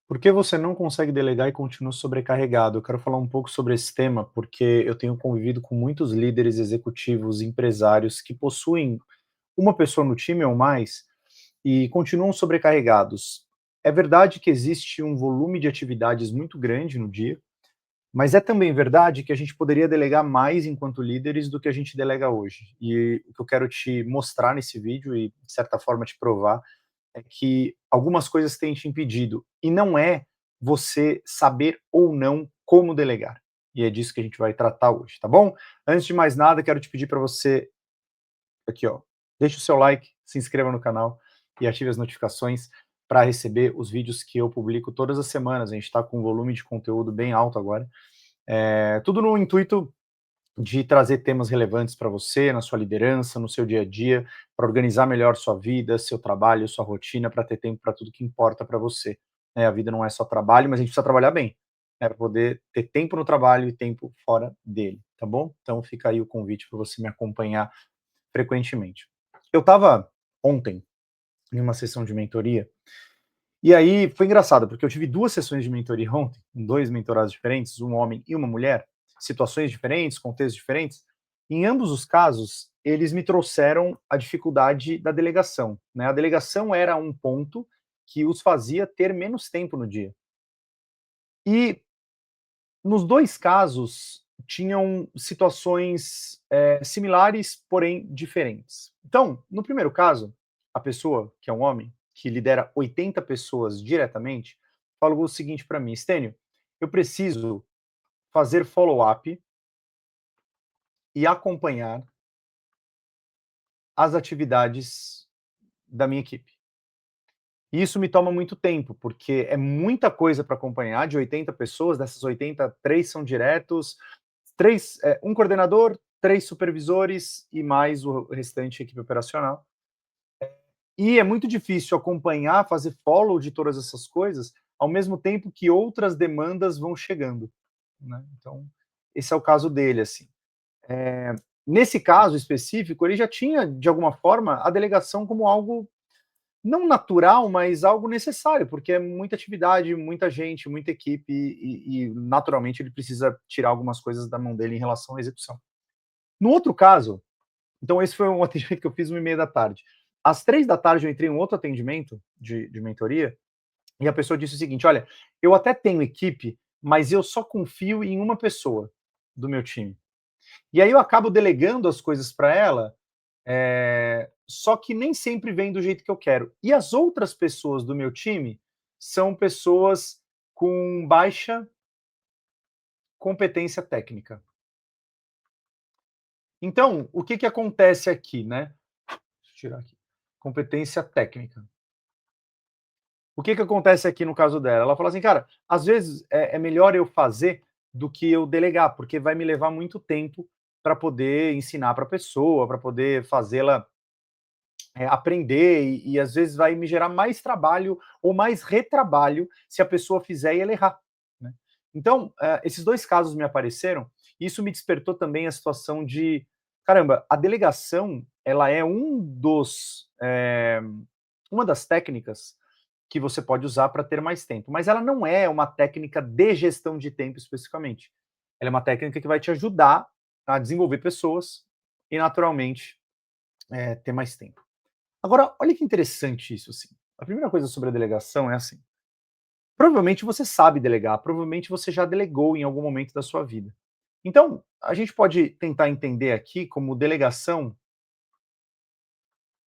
Por que você não consegue delegar e continua sobrecarregado? Eu quero falar um pouco sobre esse tema, porque eu tenho convivido com muitos líderes executivos, empresários que possuem uma pessoa no time ou mais e continuam sobrecarregados. É verdade que existe um volume de atividades muito grande no dia, mas é também verdade que a gente poderia delegar mais enquanto líderes do que a gente delega hoje. E o que eu quero te mostrar nesse vídeo e, de certa forma, te provar é que algumas coisas têm te impedido, e não é você saber ou não como delegar. E é disso que a gente vai tratar hoje, tá bom? Antes de mais nada, quero te pedir para você, aqui ó, deixe o seu like, se inscreva no canal e ative as notificações para receber os vídeos que eu publico todas as semanas. A gente está com um volume de conteúdo bem alto agora. Tudo no intuito de trazer temas relevantes para você, na sua liderança, no seu dia a dia, para organizar melhor sua vida, seu trabalho, sua rotina, para ter tempo para tudo que importa para você. A vida não é só trabalho, mas a gente precisa trabalhar bem, para poder ter tempo no trabalho e tempo fora dele, tá bom? Então fica aí o convite para você me acompanhar frequentemente. Eu estava ontem em uma sessão de mentoria, e aí foi engraçado, porque eu tive duas sessões de mentoria ontem, com dois mentorados diferentes, um homem e uma mulher, situações diferentes, contextos diferentes. Em ambos os casos, eles me trouxeram a dificuldade da delegação, né? A delegação era um ponto que os fazia ter menos tempo no dia. E nos dois casos, tinham situações similares, porém diferentes. Então, no primeiro caso, a pessoa, que é um homem, que lidera 80 pessoas diretamente, falou o seguinte para mim: Stênio, eu preciso fazer follow-up e acompanhar as atividades da minha equipe. E isso me toma muito tempo, porque é muita coisa para acompanhar, de 80 pessoas, dessas 80, 3 são diretos, um coordenador, 3 supervisores e mais o restante equipe operacional. E é muito difícil acompanhar, fazer follow de todas essas coisas, ao mesmo tempo que outras demandas vão chegando, né. Então, esse é o caso dele, assim. Nesse caso específico, ele já tinha, de alguma forma, a delegação como algo não natural, mas algo necessário, porque é muita atividade, muita gente, muita equipe e naturalmente ele precisa tirar algumas coisas da mão dele em relação à execução. No outro caso, então esse foi um atendimento que eu fiz 1h30 da tarde. Às 3 da tarde eu entrei em um outro atendimento de mentoria e a pessoa disse o seguinte: olha, eu até tenho equipe, mas eu só confio em uma pessoa do meu time. E aí eu acabo delegando as coisas para ela, só que nem sempre vem do jeito que eu quero. E as outras pessoas do meu time são pessoas com baixa competência técnica. Então, o que, que acontece aqui, né? Deixa eu tirar aqui. Competência técnica. O que, que acontece aqui no caso dela? Ela fala assim, cara, às vezes é melhor eu fazer do que eu delegar, porque vai me levar muito tempo para poder ensinar para a pessoa, para poder fazê-la aprender e às vezes vai me gerar mais trabalho ou mais retrabalho se a pessoa fizer e ela errar, né. Então, esses 2 casos me apareceram, e isso me despertou também a situação de, caramba, a delegação ela é uma das técnicas que você pode usar para ter mais tempo, mas ela não é uma técnica de gestão de tempo especificamente. Ela é uma técnica que vai te ajudar a desenvolver pessoas e naturalmente, ter mais tempo. Agora, olha que interessante isso, assim. A primeira coisa sobre a delegação é assim: provavelmente você sabe delegar, provavelmente você já delegou em algum momento da sua vida. Então, a gente pode tentar entender aqui como delegação,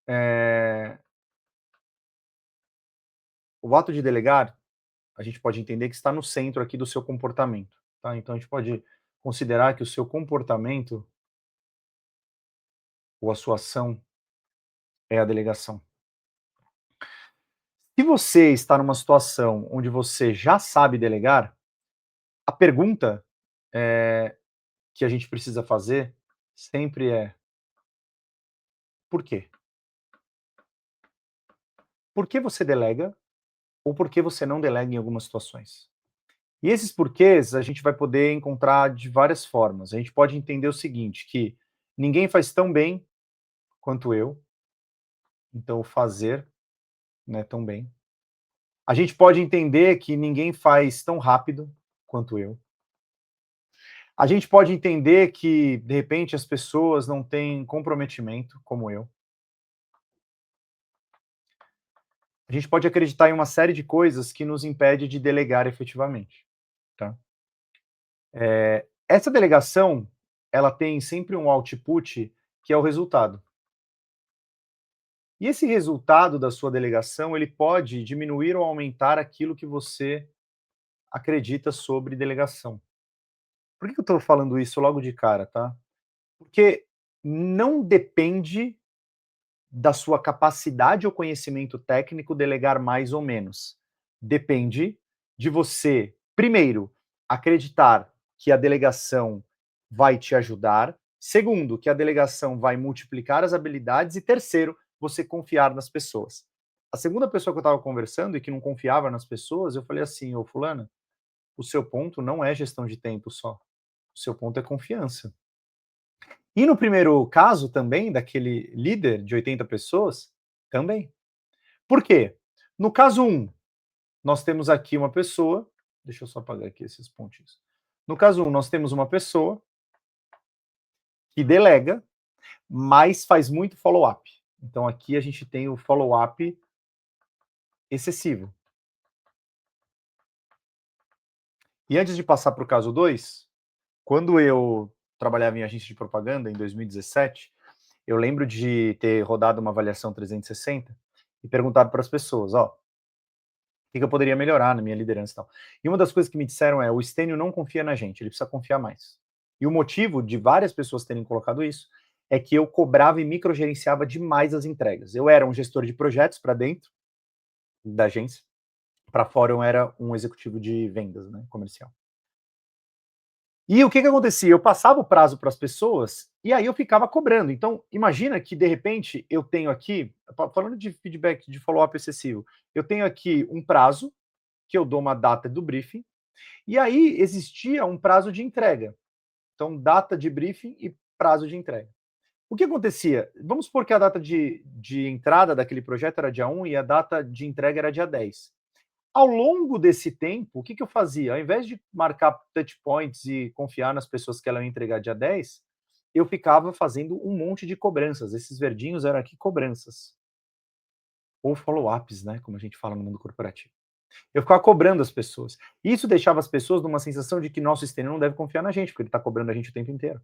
eh, o ato de delegar, a gente pode entender que está no centro aqui do seu comportamento, tá? Então a gente pode considerar que o seu comportamento ou a sua ação é a delegação. Se você está numa situação onde você já sabe delegar, a pergunta, eh, que a gente precisa fazer sempre é: por quê? Por que você delega ou por que você não delega em algumas situações? E esses porquês a gente vai poder encontrar de várias formas. A gente pode entender o seguinte, que ninguém faz tão bem quanto eu, então o fazer não é tão bem. A gente pode entender que ninguém faz tão rápido quanto eu. A gente pode entender que, de repente, as pessoas não têm comprometimento como eu. A gente pode acreditar em uma série de coisas que nos impede de delegar efetivamente, tá? Essa delegação, ela tem sempre um output que é o resultado. E esse resultado da sua delegação, ele pode diminuir ou aumentar aquilo que você acredita sobre delegação. Por que eu estou falando isso logo de cara, tá? Porque não depende da sua capacidade ou conhecimento técnico delegar mais ou menos. Depende de você, primeiro, acreditar que a delegação vai te ajudar, segundo, que a delegação vai multiplicar as habilidades e terceiro, você confiar nas pessoas. A segunda pessoa que eu estava conversando e que não confiava nas pessoas, eu falei assim, ô fulana, o seu ponto não é gestão de tempo só, o seu ponto é confiança. E no primeiro caso também, daquele líder de 80 pessoas, também. Por quê? No caso 1, nós temos aqui uma pessoa, deixa eu só apagar aqui esses pontinhos. No caso 1, nós temos uma pessoa que delega, mas faz muito follow-up. Então aqui a gente tem o follow-up excessivo. E antes de passar para o caso 2, quando eu trabalhava em agência de propaganda em 2017, eu lembro de ter rodado uma avaliação 360 e perguntado para as pessoas, ó, o que eu poderia melhorar na minha liderança e tal. E uma das coisas que me disseram é, o Stênio não confia na gente, ele precisa confiar mais. E o motivo de várias pessoas terem colocado isso é que eu cobrava e microgerenciava demais as entregas. Eu era um gestor de projetos para dentro da agência, para fora eu era um executivo de vendas, né, comercial. E o que acontecia? Eu passava o prazo para as pessoas e aí eu ficava cobrando. Então, imagina que, de repente, eu tenho aqui, falando de feedback, de follow-up excessivo, eu tenho aqui um prazo, que eu dou uma data do briefing, e aí existia um prazo de entrega. Então, data de briefing e prazo de entrega. O que acontecia? Vamos supor que a data de entrada daquele projeto era dia 1 e a data de entrega era dia 10. Ao longo desse tempo, o que eu fazia? Ao invés de marcar touch points e confiar nas pessoas que ela ia entregar dia 10, eu ficava fazendo um monte de cobranças. Esses verdinhos eram aqui cobranças. Ou follow-ups, né? Como a gente fala no mundo corporativo. Eu ficava cobrando as pessoas. Isso deixava as pessoas numa sensação de que nosso sistema não deve confiar na gente, porque ele está cobrando a gente o tempo inteiro.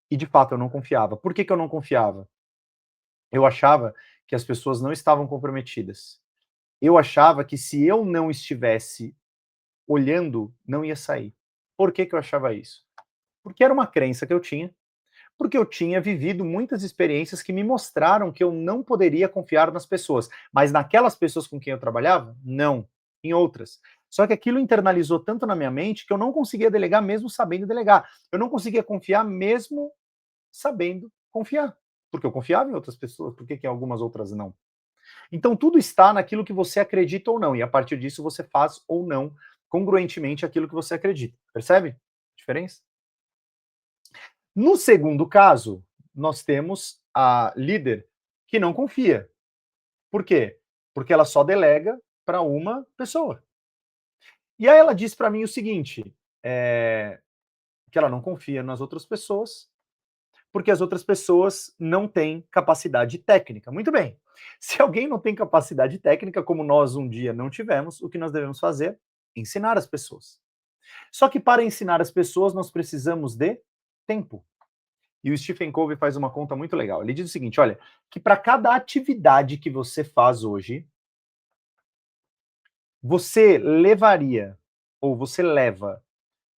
E de fato eu não confiava. Por que eu não confiava? Eu achava que as pessoas não estavam comprometidas. Eu achava que se eu não estivesse olhando, não ia sair. Por que eu achava isso? Porque era uma crença que eu tinha, porque eu tinha vivido muitas experiências que me mostraram que eu não poderia confiar nas pessoas. Mas naquelas pessoas com quem eu trabalhava, não. Em outras. Só que aquilo internalizou tanto na minha mente que eu não conseguia delegar mesmo sabendo delegar. Eu não conseguia confiar mesmo sabendo confiar. Porque eu confiava em outras pessoas, por que em algumas outras não? Então tudo está naquilo que você acredita ou não, e a partir disso você faz ou não congruentemente aquilo que você acredita. Percebe a diferença? No segundo caso, nós temos a líder que não confia. Por quê? Porque ela só delega para uma pessoa. E aí ela diz para mim o seguinte, que ela não confia nas outras pessoas, porque as outras pessoas não têm capacidade técnica. Muito bem. Se alguém não tem capacidade técnica, como nós um dia não tivemos, o que nós devemos fazer? Ensinar as pessoas. Só que para ensinar as pessoas, nós precisamos de tempo. E o Stephen Covey faz uma conta muito legal. Ele diz o seguinte, olha, que para cada atividade que você faz hoje, você levaria, ou você leva,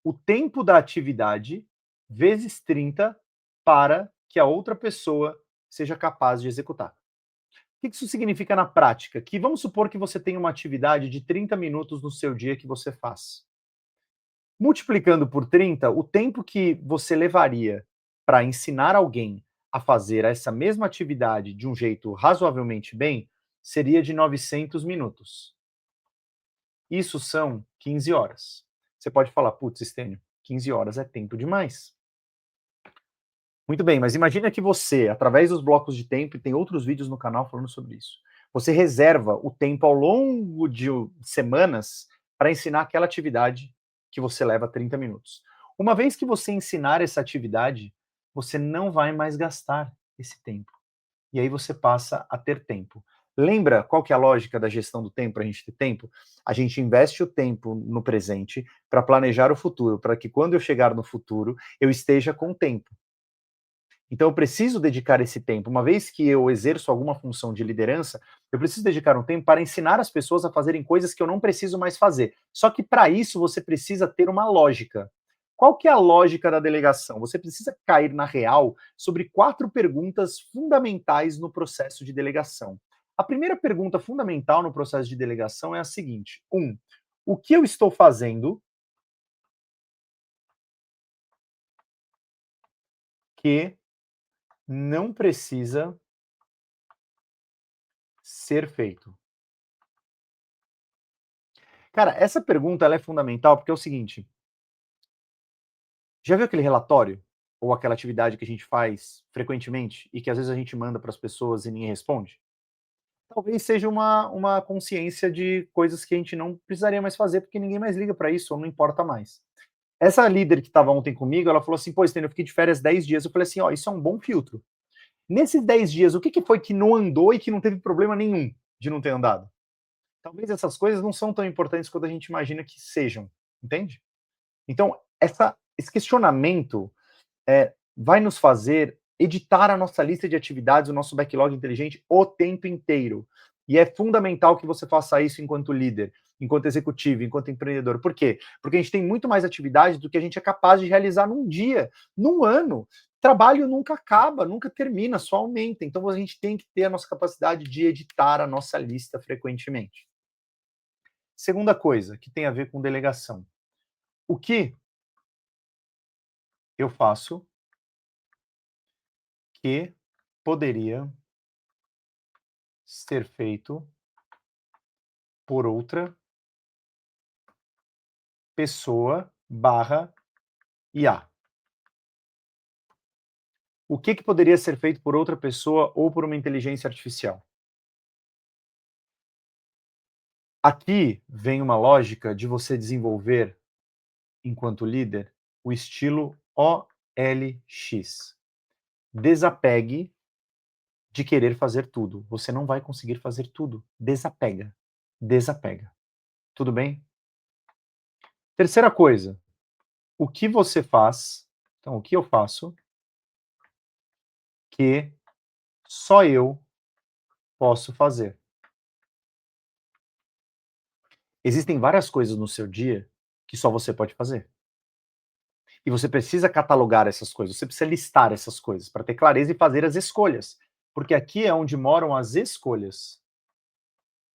o tempo da atividade vezes 30 para que a outra pessoa seja capaz de executar. O que isso significa na prática? Que vamos supor que você tem uma atividade de 30 minutos no seu dia que você faz. Multiplicando por 30, o tempo que você levaria para ensinar alguém a fazer essa mesma atividade de um jeito razoavelmente bem seria de 900 minutos. Isso são 15 horas. Você pode falar, putz, Stênio, 15 horas é tempo demais. Muito bem, mas imagina que você, através dos blocos de tempo, e tem outros vídeos no canal falando sobre isso, Você reserva o tempo ao longo de semanas para ensinar aquela atividade que você leva 30 minutos. Uma vez que você ensinar essa atividade, você não vai mais gastar esse tempo. E aí você passa a ter tempo. Lembra qual que é a lógica da gestão do tempo para a gente ter tempo? A gente investe o tempo no presente para planejar o futuro, para que quando eu chegar no futuro, eu esteja com tempo. Então eu preciso dedicar esse tempo. Uma vez que eu exerço alguma função de liderança, eu preciso dedicar um tempo para ensinar as pessoas a fazerem coisas que eu não preciso mais fazer. Só que para isso você precisa ter uma lógica. Qual que é a lógica da delegação? Você precisa cair na real sobre 4 perguntas fundamentais no processo de delegação. A primeira pergunta fundamental no processo de delegação é a seguinte: o que eu estou fazendo que não precisa ser feito? Cara, essa pergunta ela é fundamental porque é o seguinte: já viu aquele relatório ou aquela atividade que a gente faz frequentemente e que às vezes a gente manda para as pessoas e ninguém responde? Talvez seja uma consciência de coisas que a gente não precisaria mais fazer porque ninguém mais liga para isso ou não importa mais. Essa líder que estava ontem comigo, ela falou assim: pô, Stênio, eu fiquei de férias 10 dias. Eu falei assim: ó, isso é um bom filtro. Nesses 10 dias, o que, que foi que não andou e que não teve problema nenhum de não ter andado? Talvez essas coisas não são tão importantes quanto a gente imagina que sejam, entende? Então, esse questionamento vai nos fazer editar a nossa lista de atividades, o nosso backlog inteligente o tempo inteiro. E é fundamental que você faça isso enquanto líder, enquanto executivo, enquanto empreendedor. Por quê? Porque a gente tem muito mais atividades do que a gente é capaz de realizar num dia, num ano. Trabalho nunca acaba, nunca termina, só aumenta. Então a gente tem que ter a nossa capacidade de editar a nossa lista frequentemente. Segunda coisa, que tem a ver com delegação. O que eu faço que poderia ser feito por outra pessoa barra IA? O que, que poderia ser feito por outra pessoa ou por uma inteligência artificial? Aqui vem uma lógica de você desenvolver, enquanto líder, o estilo OLX. Desapegue de querer fazer tudo. Você não vai conseguir fazer tudo. Desapega. Desapega. Tudo bem? Terceira coisa, o que você faz, então, o que eu faço que só eu posso fazer? Existem várias coisas no seu dia que só você pode fazer. E você precisa catalogar essas coisas, você precisa listar essas coisas para ter clareza e fazer as escolhas. Porque aqui é onde moram as escolhas.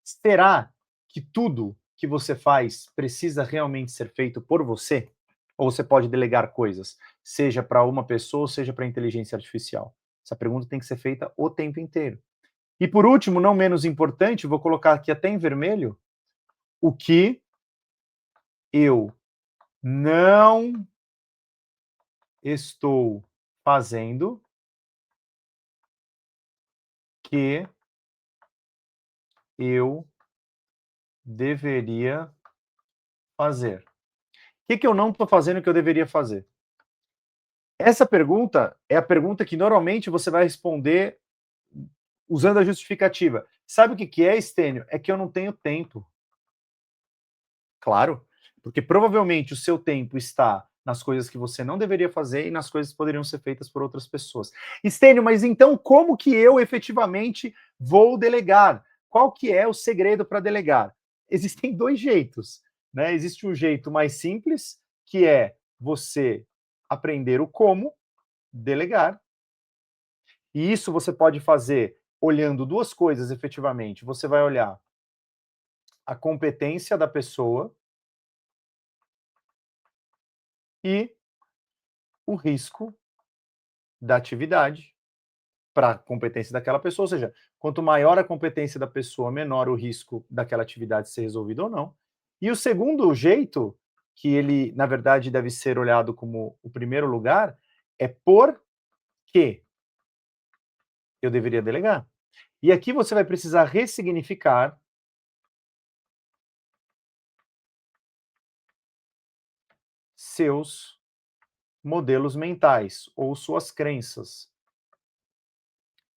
Será que tudo que você faz precisa realmente ser feito por você? Ou você pode delegar coisas, seja para uma pessoa, seja para a inteligência artificial? Essa pergunta tem que ser feita o tempo inteiro. E por último, não menos importante, vou colocar aqui até em vermelho, o que eu não estou fazendo que eu deveria fazer? O que eu não estou fazendo que eu deveria fazer? Essa pergunta é a pergunta que normalmente você vai responder usando a justificativa. Sabe o que que é, Stênio? É que eu não tenho tempo. Claro, porque provavelmente o seu tempo está nas coisas que você não deveria fazer e nas coisas que poderiam ser feitas por outras pessoas. Stênio, mas então como que eu efetivamente vou delegar? Qual que é o segredo para delegar? Existem 2 jeitos, né? Existe um jeito mais simples, que é você aprender o como delegar, e isso você pode fazer olhando 2 coisas efetivamente. Você vai olhar a competência da pessoa e o risco da atividade para a competência daquela pessoa, ou seja, quanto maior a competência da pessoa, menor o risco daquela atividade ser resolvida ou não. E o segundo jeito, que ele, na verdade, deve ser olhado como o primeiro lugar, é por que eu deveria delegar. E aqui você vai precisar ressignificar seus modelos mentais ou suas crenças.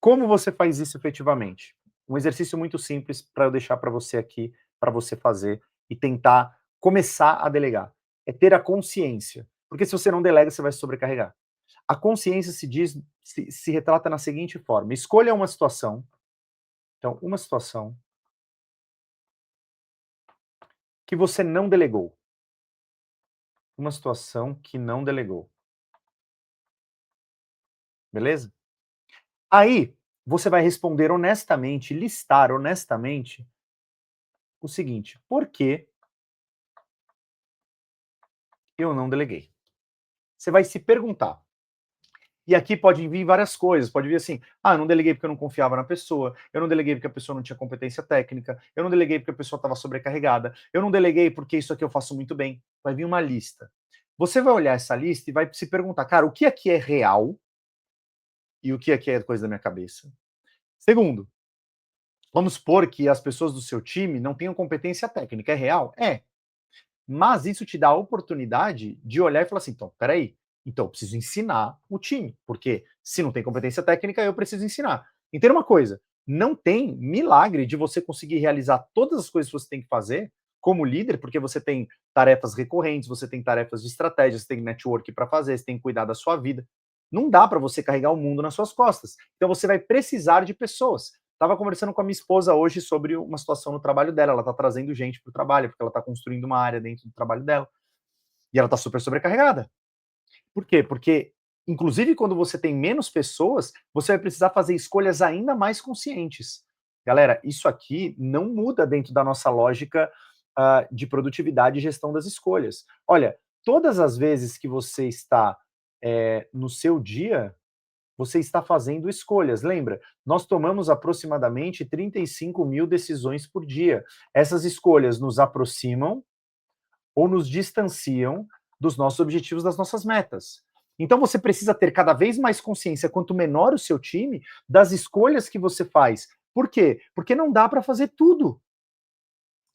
Como você faz isso efetivamente? Um exercício muito simples para eu deixar para você aqui, para você fazer e tentar começar a delegar. É ter a consciência. Porque se você não delega, você vai se sobrecarregar. A consciência se retrata na seguinte forma: escolha uma situação. Então, uma situação que você não delegou. Uma situação que não delegou. Beleza? Aí, você vai responder honestamente, listar honestamente o seguinte: por que eu não deleguei? Você vai se perguntar. E aqui pode vir várias coisas, pode vir assim: ah, eu não deleguei porque eu não confiava na pessoa, eu não deleguei porque a pessoa não tinha competência técnica, eu não deleguei porque a pessoa estava sobrecarregada, eu não deleguei porque isso aqui eu faço muito bem. Vai vir uma lista. Você vai olhar essa lista e vai se perguntar, cara, o que aqui é real e o que aqui é coisa da minha cabeça? Segundo, vamos supor que as pessoas do seu time não tenham competência técnica. É real? É. Mas isso te dá a oportunidade de olhar e falar assim: então, peraí, então eu preciso ensinar o time, porque se não tem competência técnica, eu preciso ensinar. Entenda uma coisa: não tem milagre de você conseguir realizar todas as coisas que você tem que fazer como líder, porque você tem tarefas recorrentes, você tem tarefas de estratégia, você tem network para fazer, você tem que cuidar da sua vida. Não dá para você carregar o mundo nas suas costas. Então você vai precisar de pessoas. Estava conversando com a minha esposa hoje sobre uma situação no trabalho dela. Ela está trazendo gente para o trabalho, porque ela está construindo uma área dentro do trabalho dela. E ela está super sobrecarregada. Por quê? Porque, inclusive, quando você tem menos pessoas, você vai precisar fazer escolhas ainda mais conscientes. Galera, isso aqui não muda dentro da nossa lógica de produtividade e gestão das escolhas. Olha, todas as vezes que você está no seu dia, você está fazendo escolhas. Lembra, nós tomamos aproximadamente 35 mil decisões por dia. Essas escolhas nos aproximam ou nos distanciam dos nossos objetivos, das nossas metas. Então você precisa ter cada vez mais consciência, quanto menor o seu time, das escolhas que você faz. Por quê? Porque não dá para fazer tudo.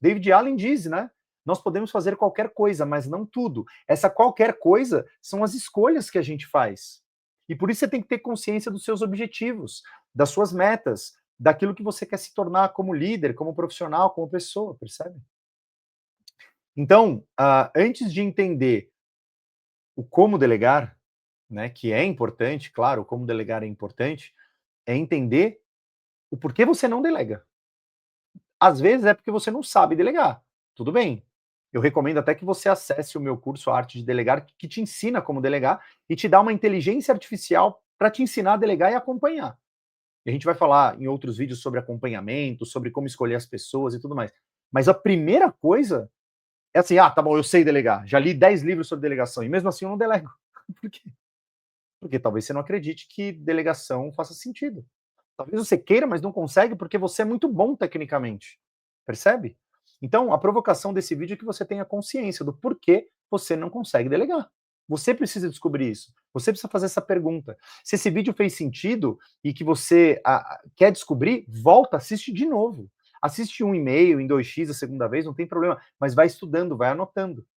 David Allen diz, né? Nós podemos fazer qualquer coisa, mas não tudo. Essa qualquer coisa são as escolhas que a gente faz. E por isso você tem que ter consciência dos seus objetivos, das suas metas, daquilo que você quer se tornar como líder, como profissional, como pessoa, percebe? Então, antes de entender o como delegar, né, que é importante, claro, o como delegar é importante, é entender o porquê você não delega. Às vezes é porque você não sabe delegar. Tudo bem. Eu recomendo até que você acesse o meu curso A Arte de Delegar, que te ensina como delegar e te dá uma inteligência artificial para te ensinar a delegar e acompanhar. E a gente vai falar em outros vídeos sobre acompanhamento, sobre como escolher as pessoas e tudo mais. Mas a primeira coisa é assim: ah, tá bom, eu sei delegar. Já li 10 livros sobre delegação e mesmo assim eu não delego. Por quê? Porque talvez você não acredite que delegação faça sentido. Talvez você queira, mas não consegue porque você é muito bom tecnicamente. Percebe? Então, a provocação desse vídeo é que você tenha consciência do porquê você não consegue delegar. Você precisa descobrir isso. Você precisa fazer essa pergunta. Se esse vídeo fez sentido e que você quer descobrir, volta, assiste de novo. Assiste um e-mail em 2x a segunda vez, não tem problema, mas vai estudando, vai anotando.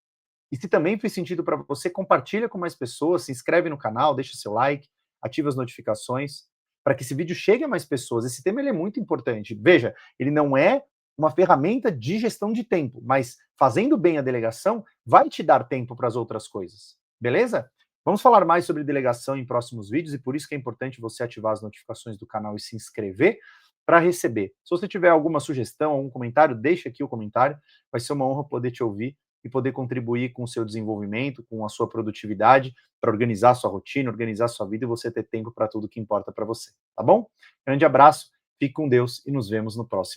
E se também fez sentido para você, compartilha com mais pessoas, se inscreve no canal, deixa seu like, ativa as notificações, para que esse vídeo chegue a mais pessoas. Esse tema ele é muito importante. Veja, ele não é uma ferramenta de gestão de tempo, mas fazendo bem a delegação vai te dar tempo para as outras coisas. Beleza? Vamos falar mais sobre delegação em próximos vídeos e por isso que é importante você ativar as notificações do canal e se inscrever para receber. Se você tiver alguma sugestão, algum comentário, deixa aqui o comentário. Vai ser uma honra poder te ouvir e poder contribuir com o seu desenvolvimento, com a sua produtividade, para organizar a sua rotina, organizar a sua vida e você ter tempo para tudo que importa para você, tá bom? Grande abraço, fique com Deus e nos vemos no próximo